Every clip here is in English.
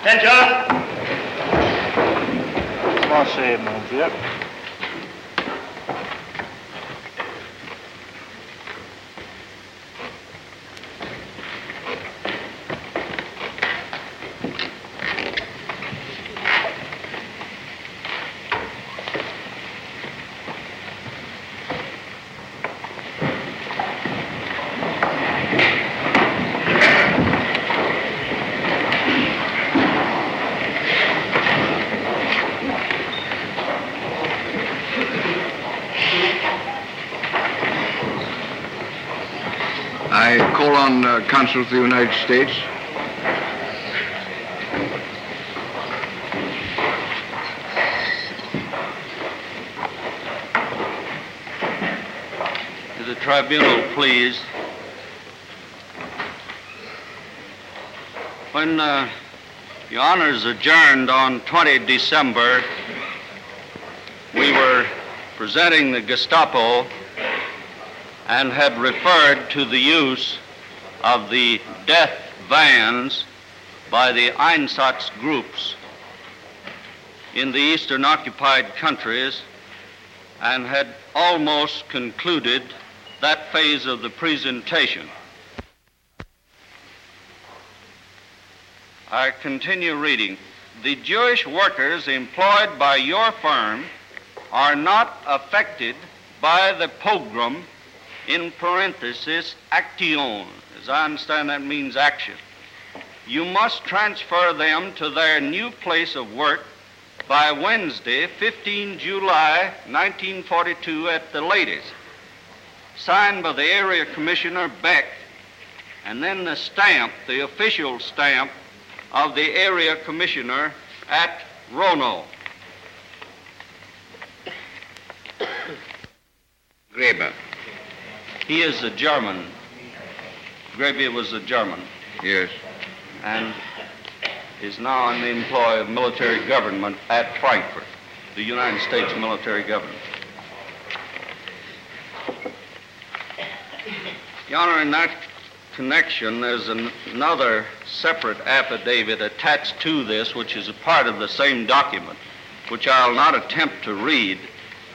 Attention! Avancez, mon vieux. I call on Consul of the United States. To the tribunal, please. When Your Honors adjourned on 20 December, we were presenting the Gestapo and had referred to the use of the death vans by the Einsatz groups in the eastern occupied countries and had almost concluded that phase of the presentation. I continue reading. The Jewish workers employed by your firm are not affected by the pogrom, in parenthesis, action. As I understand, that means action. You must transfer them to their new place of work by Wednesday, 15 July 1942 at the latest. Signed by the Area Commissioner Beck, and then the stamp, the official stamp of the Area Commissioner at Rono. Graeber. He is a German. Graeber was a German. Yes. And is now in the employ of military government at Frankfurt, the United States military government. Your Honor, in that connection, there's another separate affidavit attached to this, which is a part of the same document, which I'll not attempt to read,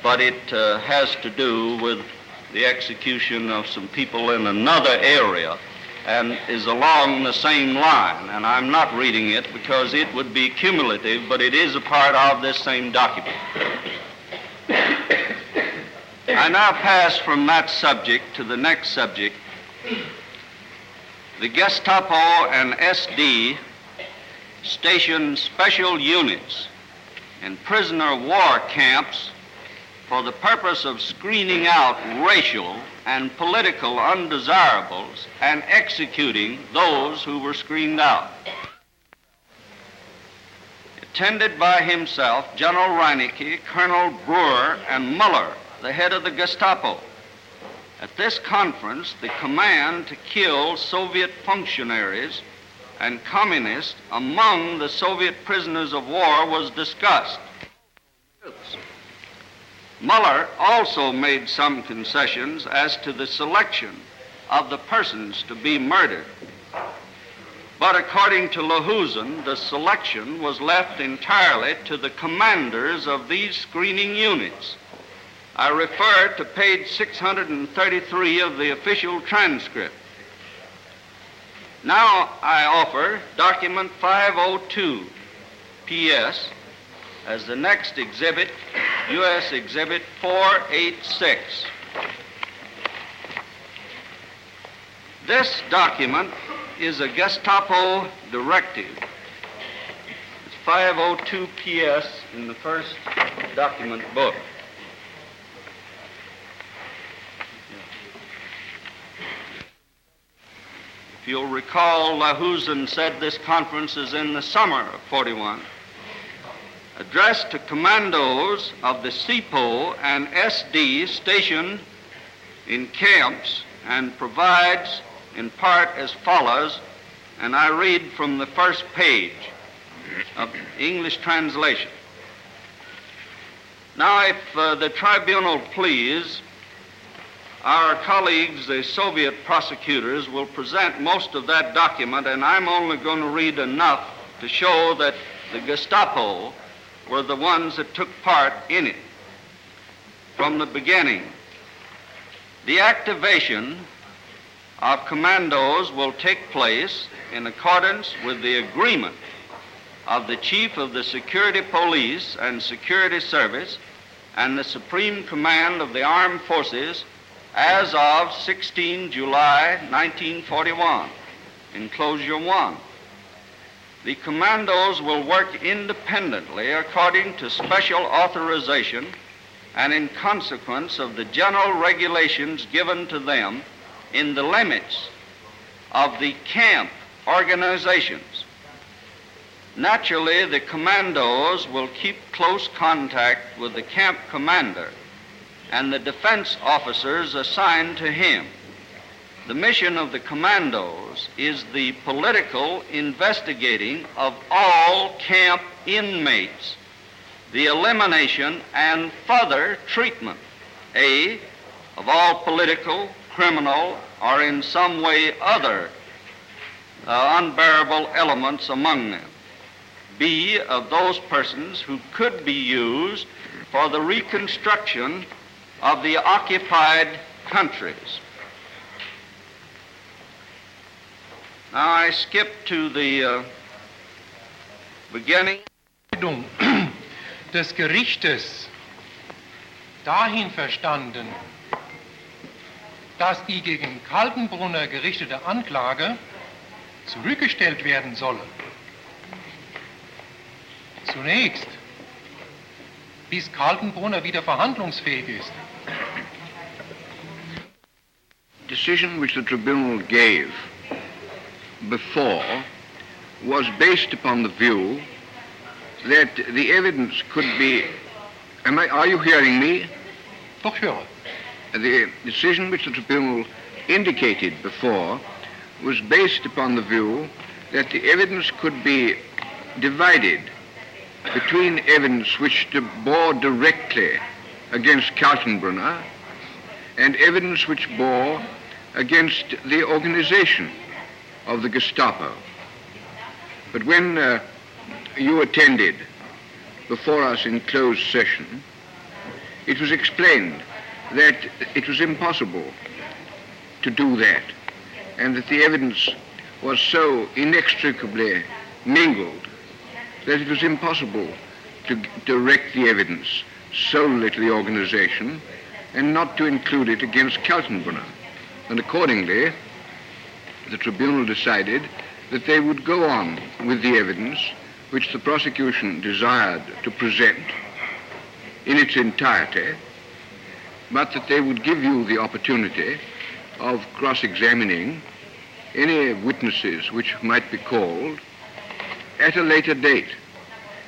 but it has to do with the execution of some people in another area and is along the same line. And I'm not reading it because it would be cumulative, but it is a part of this same document. I now pass from that subject to the next subject. The Gestapo and SD stationed special units in prisoner war camps for the purpose of screening out racial and political undesirables and executing those who were screened out. Attended by himself, General Reinecke, Colonel Brewer, and Muller, the head of the Gestapo. At this conference, the command to kill Soviet functionaries and communists among the Soviet prisoners of war was discussed. Muller also made some concessions as to the selection of the persons to be murdered. But according to Lahusen, the selection was left entirely to the commanders of these screening units. I refer to page 633 of the official transcript. Now I offer document 502, PS, as the next exhibit, U.S. Exhibit 486. This document is a Gestapo directive. It's 502 PS in the first document book. If you'll recall, Lahusen said this conference is in the summer of 41. Addressed to commandos of the SIPO and SD stationed in camps, and provides in part as follows, and I read from the first page of English translation. Now, if the tribunal please, our colleagues, the Soviet prosecutors, will present most of that document, and I'm only going to read enough to show that the Gestapo were the ones that took part in it from the beginning. The activation of commandos will take place in accordance with the agreement of the Chief of the Security Police and Security Service and the Supreme Command of the Armed Forces as of 16 July 1941, Enclosure 1. The commandos will work independently according to special authorization and in consequence of the general regulations given to them in the limits of the camp organizations. Naturally, the commandos will keep close contact with the camp commander and the defense officers assigned to him. The mission of the commandos is the political investigating of all camp inmates, the elimination and further treatment, A, of all political, criminal, or in some way other unbearable elements among them, B, of those persons who could be used for the reconstruction of the occupied countries. Now I skip to the beginning. Des Gerichtes dahin verstanden, dass die gegen Kaltenbrunner gerichtete Anklage zurückgestellt werden solle. Zunächst, bis Kaltenbrunner wieder verhandlungsfähig ist. Decision which the tribunal gave before was based upon the view that the evidence could be... Are you hearing me? Doch höre. The decision which the tribunal indicated before was based upon the view that the evidence could be divided between evidence which bore directly against Kaltenbrunner and evidence which bore against the organization of the Gestapo. But when you attended before us in closed session, it was explained that it was impossible to do that, and that the evidence was so inextricably mingled that it was impossible to direct the evidence solely to the organization and not to include it against Kaltenbrunner. And accordingly, the tribunal decided that they would go on with the evidence which the prosecution desired to present in its entirety, but that they would give you the opportunity of cross-examining any witnesses which might be called at a later date.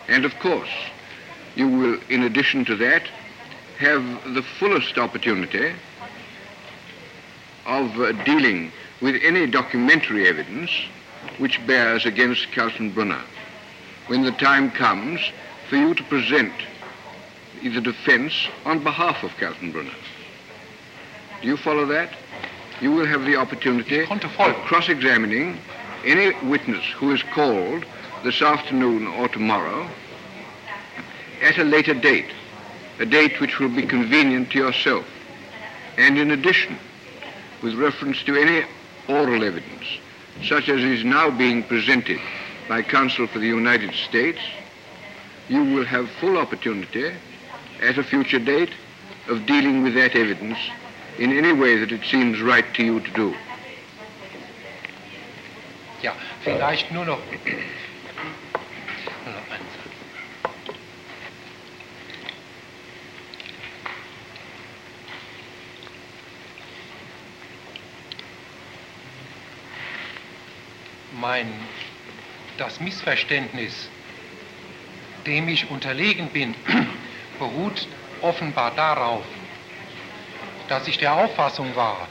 And of course, you will, in addition to that, have the fullest opportunity of dealing with any documentary evidence which bears against Kaltenbrunner when the time comes for you to present the defense on behalf of Kaltenbrunner. Do you follow that? You will have the opportunity of cross-examining any witness who is called this afternoon or tomorrow at a later date, a date which will be convenient to yourself. And in addition, with reference to any oral evidence, such as is now being presented by counsel for the United States, you will have full opportunity at a future date of dealing with that evidence in any way that it seems right to you to do. Ja, vielleicht nur noch das Missverständnis, dem ich unterlegen bin, beruht offenbar darauf, dass ich der Auffassung war,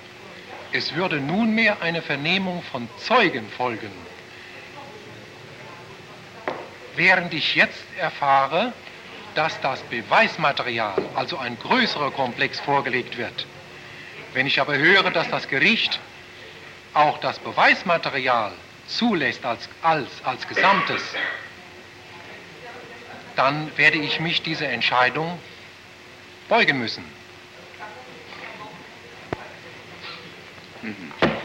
es würde nunmehr eine Vernehmung von Zeugen folgen, während ich jetzt erfahre, dass das Beweismaterial, also ein größerer Komplex, vorgelegt wird. Wenn ich aber höre, dass das Gericht auch das Beweismaterial zulässt als Gesamtes, dann werde ich mich dieser Entscheidung beugen müssen. Mhm.